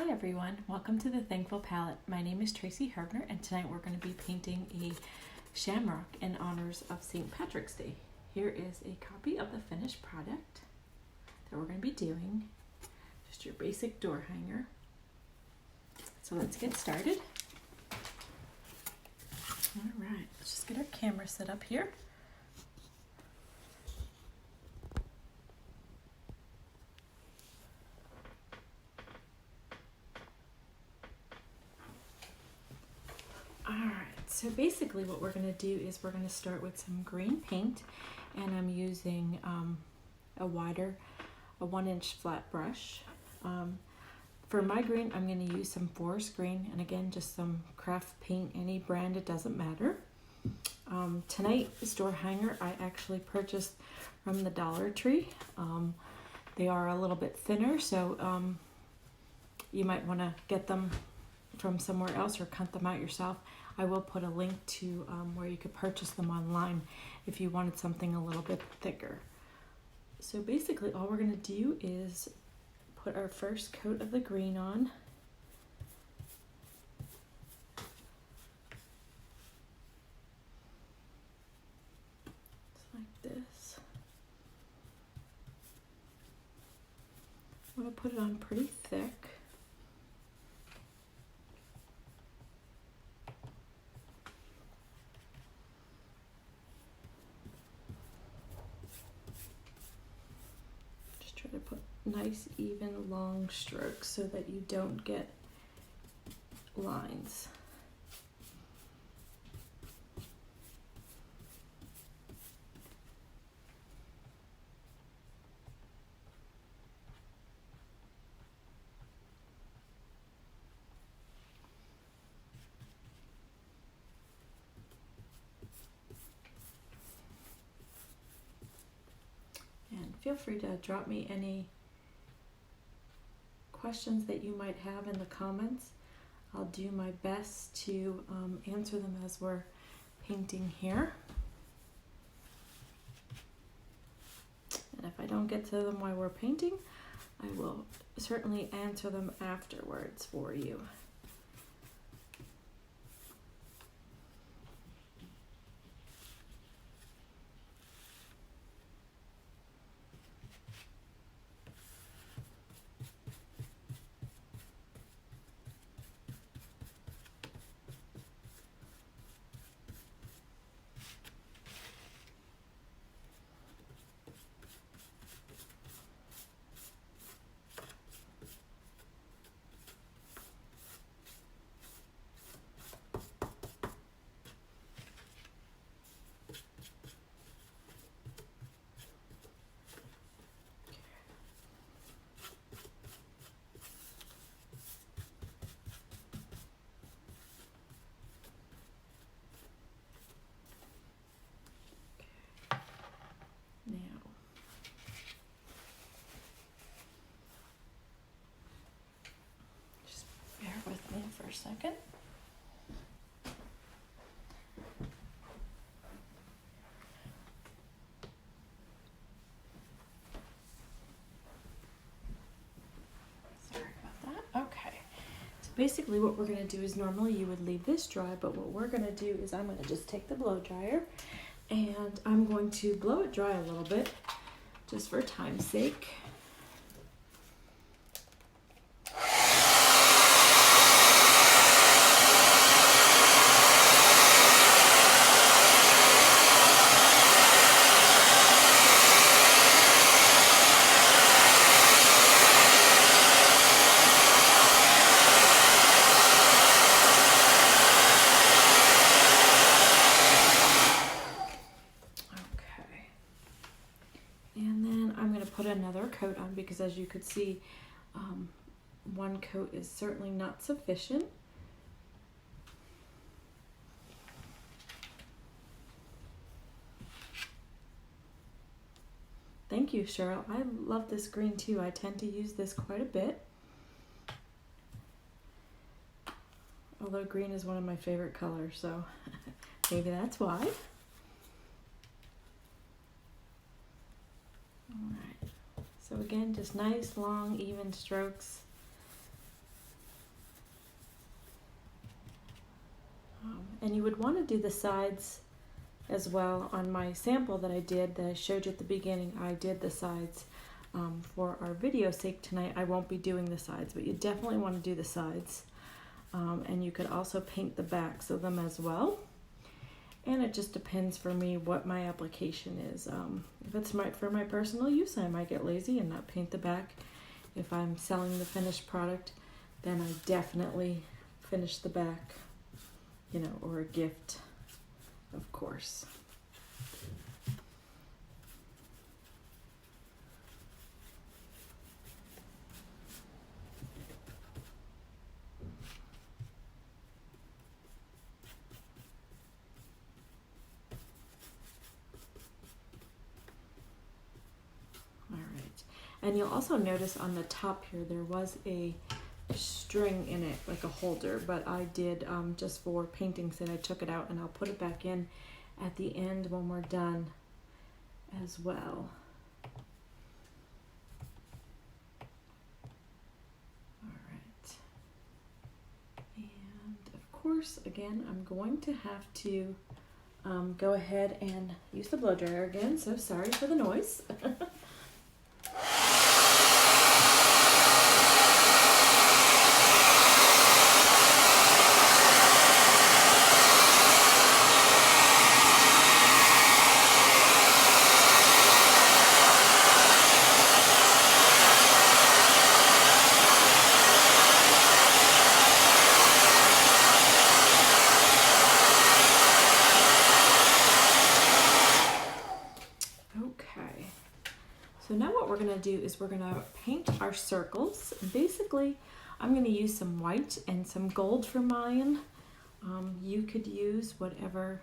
Hi everyone, welcome to the Thankful Palette. My name is Tracy Herbner and tonight we're going to be painting a shamrock in honors of St. Patrick's Day. Here is a copy of the finished product that we're going to be doing. Just your basic door hanger. So let's get started. Alright, let's just get our camera set up here. Alright, so basically what we're going to do is we're going to start with some green paint, and I'm using a 1-inch flat brush. For my green, I'm going to use some forest green, and again, just some craft paint, any brand, it doesn't matter. Tonight, this door hanger I actually purchased from the Dollar Tree. They are a little bit thinner, so you might want to get them from somewhere else or cut them out yourself. I will put a link to where you could purchase them online if you wanted something a little bit thicker. So basically all we're going to do is put our first coat of the green on. Just like this. I'm going to put it on pretty thick. Try to put nice, even, long strokes so that you don't get lines. Feel free to drop me any questions that you might have in the comments. I'll do my best to answer them as we're painting here. And if I don't get to them while we're painting, I will certainly answer them afterwards for you. For a second. Sorry about that. Okay. So basically what we're going to do is normally you would leave this dry, but what we're going to do is I'm going to just take the blow dryer and I'm going to blow it dry a little bit just for time's sake. Another coat on because as you could see, one coat is certainly not sufficient. Thank you, Cheryl. I love this green too. I tend to use this quite a bit. Although green is one of my favorite colors, so maybe that's why. Alright. So again, just nice, long, even strokes. And you would want to do the sides as well. On my sample that I showed you at the beginning, I did the sides. For our video sake tonight, I won't be doing the sides, but you definitely want to do the sides. And you could also paint the backs of them as well. And it just depends for me what my application is. If it's for my personal use, I might get lazy and not paint the back. If I'm selling the finished product, then I definitely finish the back, or a gift, of course. And you'll also notice on the top here, there was a string in it, like a holder, but I did, just for painting sake, I took it out and I'll put it back in at the end when we're done as well. All right. And of course, again, I'm going to have to go ahead and use the blow dryer again, so sorry for the noise. So now what we're going to do is we're going to paint our circles. And I'm going to use some white and some gold for mine. You could use whatever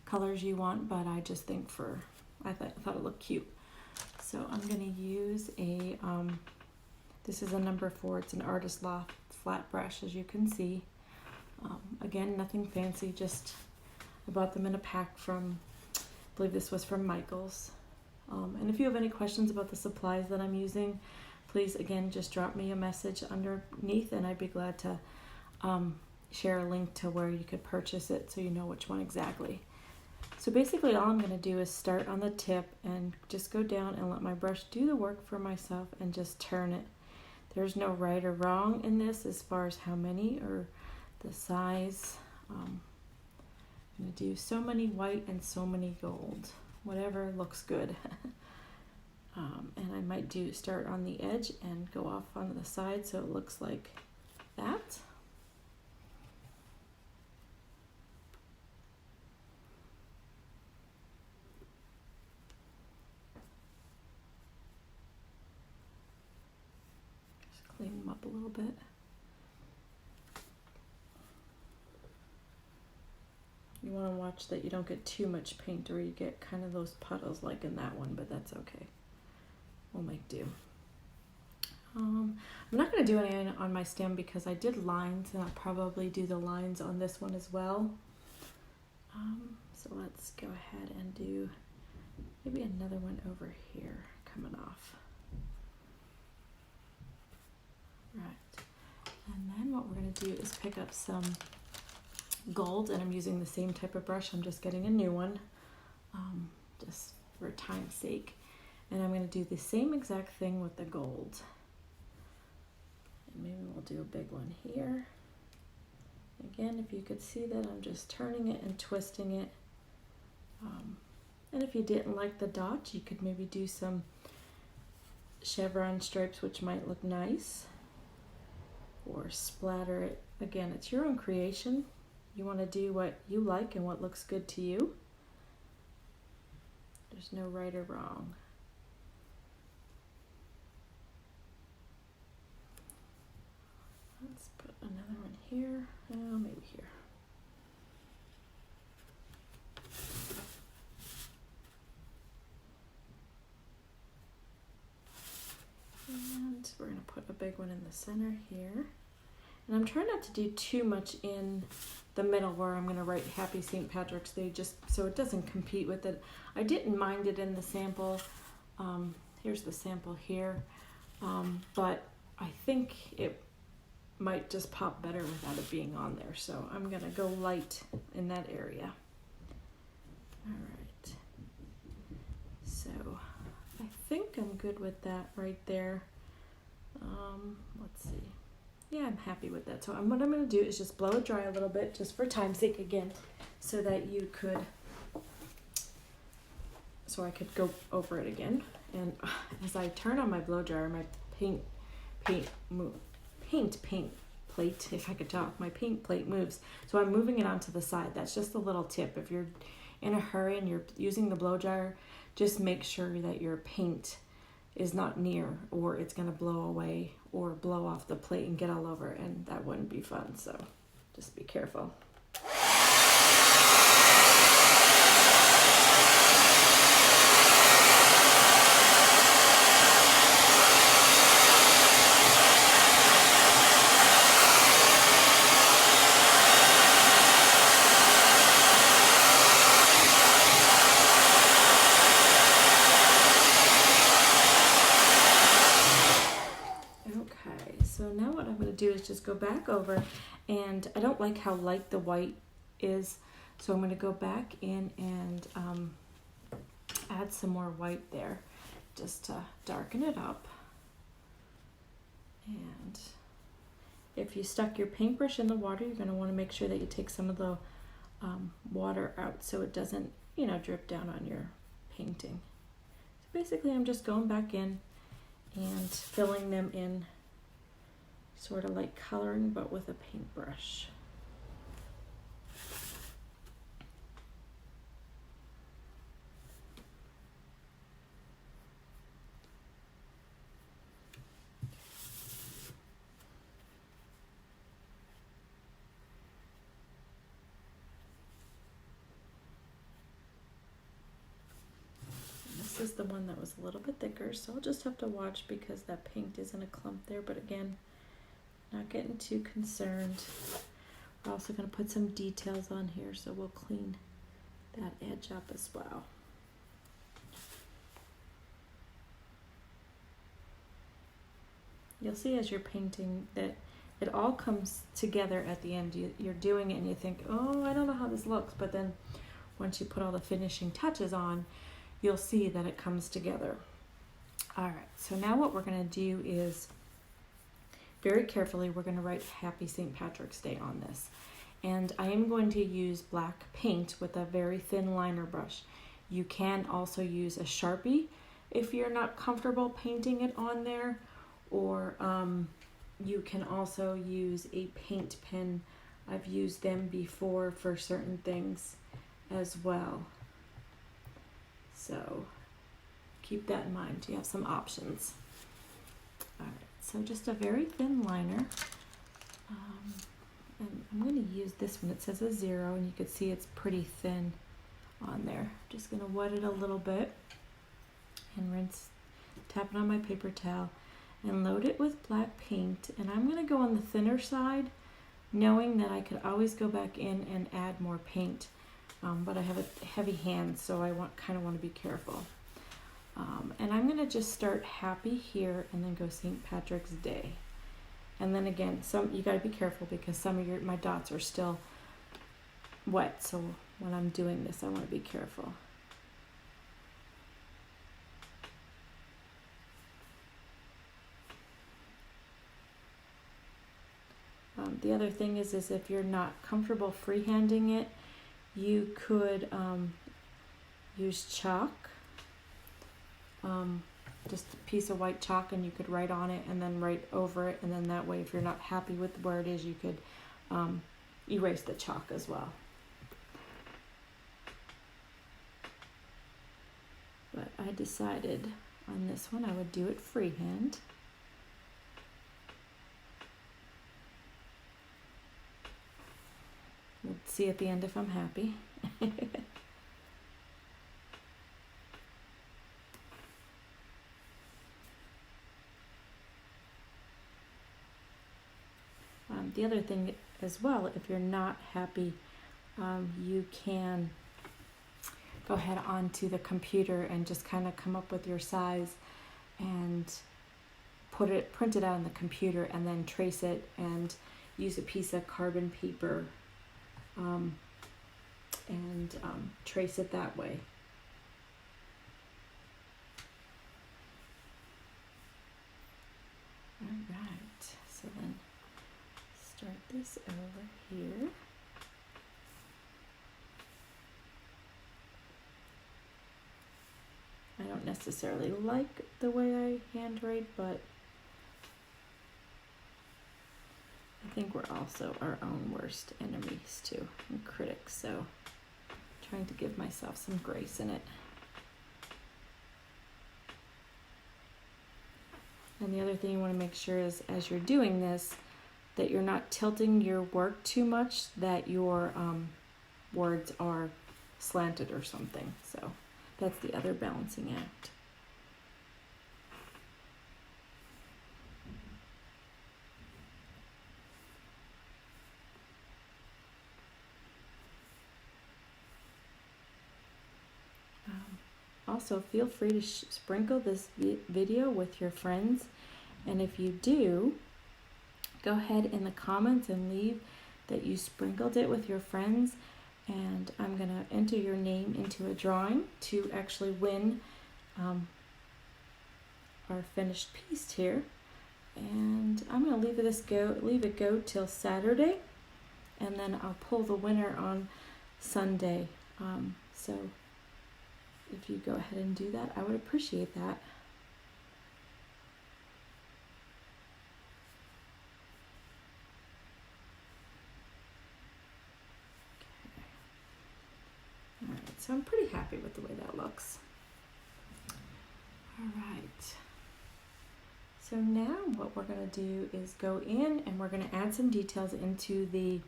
colors you want, but I just think I thought it looked cute. So I'm going to use this is a number 4. It's an Artist Loft flat brush, as you can see. Again, nothing fancy, just I bought them in a pack from, I believe this was from Michael's. And if you have any questions about the supplies that I'm using, please, again, just drop me a message underneath and I'd be glad to share a link to where you could purchase it so you know which one exactly. So basically all I'm going to do is start on the tip and just go down and let my brush do the work for myself and just turn it. There's no right or wrong in this as far as how many or the size. I'm going to do so many white and so many gold. Whatever looks good. And I might start on the edge and go off on the side so it looks like that. Just clean them up a little bit. You want to watch that you don't get too much paint or you get kind of those puddles like in that one, but that's okay. We'll make do. I'm not going to do any on my stem because I did lines and I'll probably do the lines on this one as well. So let's go ahead and do maybe another one over here coming off. Right. And then what we're going to do is pick up some gold, and I'm using the same type of brush. I'm just getting a new one, just for time's sake. And I'm going to do the same exact thing with the gold. And maybe we'll do a big one here. Again, if you could see that, I'm just turning it and twisting it. And if you didn't like the dots, you could maybe do some chevron stripes, which might look nice. Or splatter it. Again, it's your own creation. You want to do what you like and what looks good to you. There's no right or wrong. Let's put another one here. Maybe here. And we're going to put a big one in the center here. And I'm trying not to do too much in the middle where I'm going to write Happy St. Patrick's Day, just so it doesn't compete with it. I didn't mind it in the sample. Here's the sample here. But I think might just pop better without it being on there. So I'm gonna go light in that area. All right, so I think I'm good with that right there. Let's see. Yeah, I'm happy with that. So what I'm gonna do is just blow it dry a little bit, just for time's sake again, so that so I could go over it again. And as I turn on my blow dryer, my paint plate, if I could talk, my paint plate moves. So I'm moving it onto the side. That's just a little tip. If you're in a hurry and you're using the blow dryer, just make sure that your paint is not near, or it's gonna blow away or blow off the plate and get all over, and that wouldn't be fun. So just be careful. So now what I'm going to do is just go back over, and I don't like how light the white is, so I'm going to go back in and add some more white there just to darken it up. And if you stuck your paintbrush in the water, you're going to want to make sure that you take some of the water out so it doesn't, drip down on your painting. So basically I'm just going back in and filling them in, sort of like coloring, but with a paintbrush. This is the one that was a little bit thicker, so I'll just have to watch because that paint is in a clump there, but again, not getting too concerned. We're also going to put some details on here, so we'll clean that edge up as well. You'll see as you're painting that it all comes together at the end. You're doing it and you think, oh, I don't know how this looks, but then once you put all the finishing touches on, you'll see that it comes together. All right, so now what we're going to do is, very carefully, we're going to write Happy St. Patrick's Day on this. And I am going to use black paint with a very thin liner brush. You can also use a Sharpie if you're not comfortable painting it on there, or you can also use a paint pen. I've used them before for certain things as well. So keep that in mind. You have some options. All right. So just a very thin liner, and I'm going to use this one. It says a 0, and you can see it's pretty thin on there. Just going to wet it a little bit and rinse, tap it on my paper towel, and load it with black paint. And I'm going to go on the thinner side, knowing that I could always go back in and add more paint, but I have a heavy hand, so I kind of want to be careful. And I'm going to just start happy here and then go St. Patrick's Day. And then again, you got to be careful because some of my dots are still wet. So when I'm doing this, I want to be careful. The other thing is if you're not comfortable freehanding it, you could use chalk. Just a piece of white chalk, and you could write on it and then write over it, and then that way if you're not happy with where it is, you could erase the chalk as well. But I decided on this one I would do it freehand. We'll see at the end if I'm happy. The other thing as well, if you're not happy, you can go ahead onto the computer and just kind of come up with your size and print it out on the computer and then trace it and use a piece of carbon paper and trace it that way. All right, so then start this over here. I don't necessarily like the way I handwrite, but I think we're also our own worst enemies too, and critics, so trying to give myself some grace in it. And the other thing you want to make sure is, as you're doing this, that you're not tilting your work too much, that your words are slanted or something. So that's the other balancing act. Also, feel free to sprinkle this video with your friends, and if you do, go ahead in the comments and leave that you sprinkled it with your friends, and I'm going to enter your name into a drawing to actually win our finished piece here. And I'm going to leave it go till Saturday, and then I'll pull the winner on Sunday. So if you go ahead and do that, I would appreciate that. Okay. All right, so I'm pretty happy with the way that looks. All right. So now what we're going to do is go in and we're going to add some details into the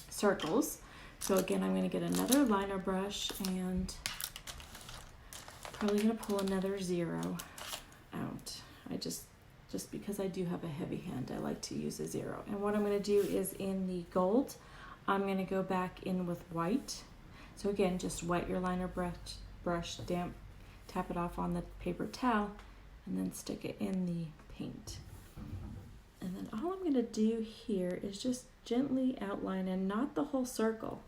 circles. So again, I'm going to get another liner brush and probably going to pull another 0 out. I just because I do have a heavy hand, I like to use a 0. And what I'm going to do is in the gold, I'm going to go back in with white. So again, just wet your liner brush, tap it off on the paper towel, and then stick it in the paint. And then all I'm going to do here is just gently outline, and not the whole circle,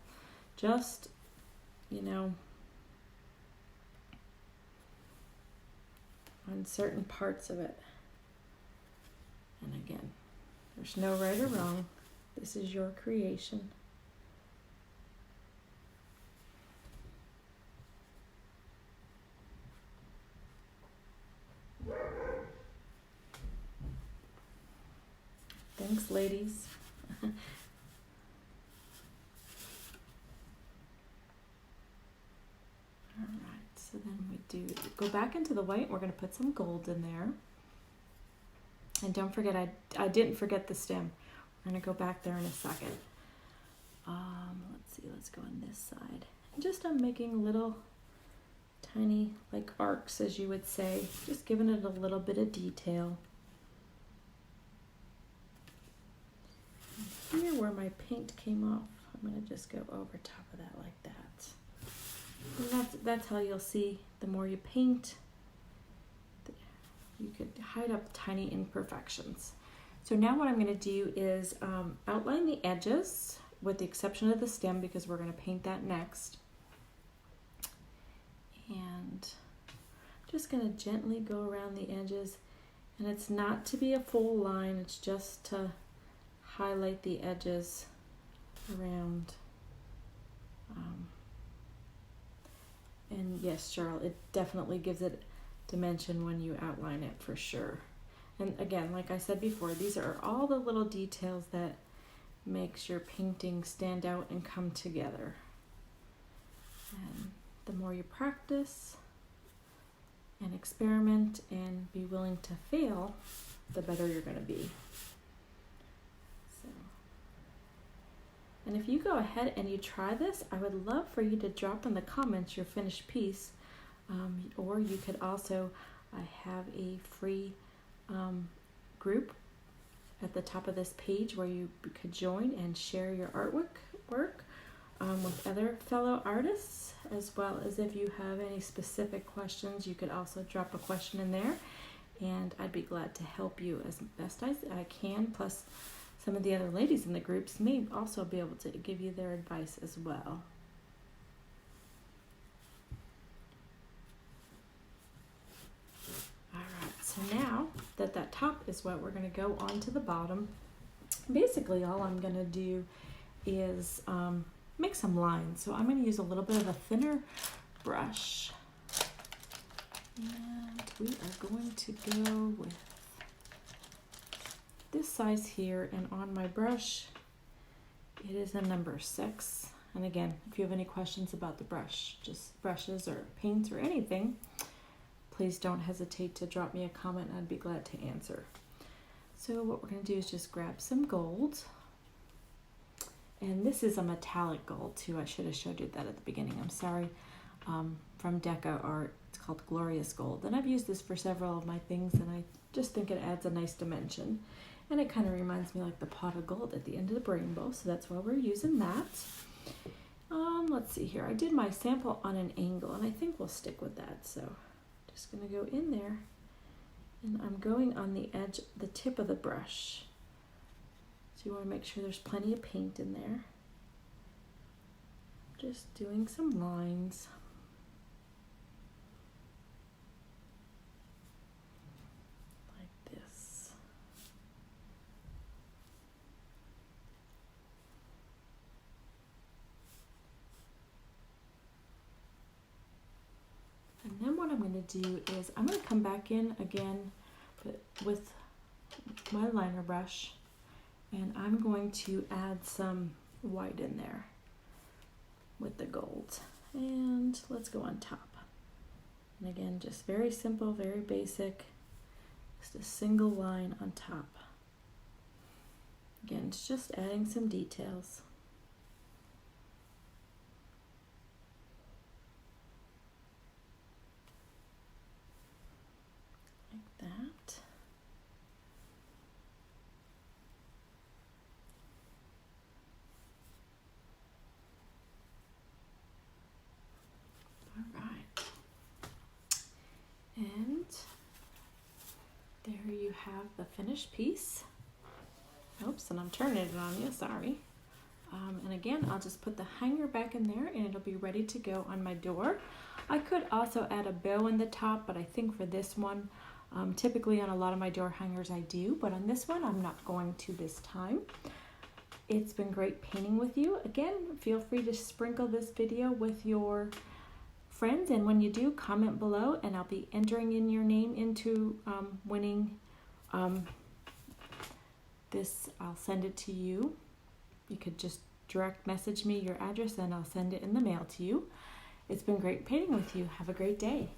just, you know, on certain parts of it. And again, there's no right or wrong. This is your creation. Thanks, ladies. All right, so then we go back into the white. We're going to put some gold in there. And don't forget, I didn't forget the stem. We're going to go back there in a second. Let's see, let's go on this side. And just I'm making little tiny like arcs, as you would say, just giving it a little bit of detail. And here where my paint came off, I'm going to just go over top of that like that. And that's how you'll see the more you paint, you could hide up tiny imperfections. So now what I'm going to do is outline the edges, with the exception of the stem, because we're going to paint that next. And just going to gently go around the edges, and it's not to be a full line, it's just to highlight the edges around. And yes, Cheryl, it definitely gives it dimension when you outline it, for sure. And again, like I said before, these are all the little details that makes your painting stand out and come together. And the more you practice and experiment and be willing to fail, the better you're going to be. So, and if you go ahead and you try this, I would love for you to drop in the comments your finished piece. Or you could also have a free group at the top of this page where you could join and share your artwork with other fellow artists, as well as if you have any specific questions, you could also drop a question in there, and I'd be glad to help you as best as I can. Plus, some of the other ladies in the groups may also be able to give you their advice as well. Alright, so now that top is wet, we're going to go on to the bottom. Basically, all I'm going to do is make some lines. So I'm going to use a little bit of a thinner brush. And we are going to go with this size here, and on my brush it is a number 6. And again, if you have any questions about the brush, just brushes or paints or anything, please don't hesitate to drop me a comment. I'd be glad to answer. So what we're going to do is just grab some gold, and this is a metallic gold too. I should have showed you that at the beginning, I'm sorry. From Deca Art, it's called Glorious Gold, and I've used this for several of my things, and I just think it adds a nice dimension. And it kind of reminds me like the pot of gold at the end of the rainbow, so that's why we're using that. Let's see here. I did my sample on an angle, and I think we'll stick with that. So just going to go in there, and I'm going on the edge, the tip of the brush. So you want to make sure there's plenty of paint in there. Just doing some lines. And then what I'm going to do is I'm going to come back in again with my liner brush, and I'm going to add some white in there with the gold. And let's go on top. And again, just very simple, very basic, just a single line on top. Again, it's just adding some details. That. All right. And there you have the finished piece. Oops, and I'm turning it on you, sorry. And again, I'll just put the hanger back in there, and it'll be ready to go on my door. I could also add a bow in the top, but I think for this one, typically on a lot of my door hangers I do, but on this one I'm not going to this time. It's been great painting with you. Again, feel free to sprinkle this video with your friends, and when you do, comment below, and I'll be entering in your name into winning this. I'll send it to you. You could just direct message me your address, and I'll send it in the mail to you. It's been great painting with you. Have a great day.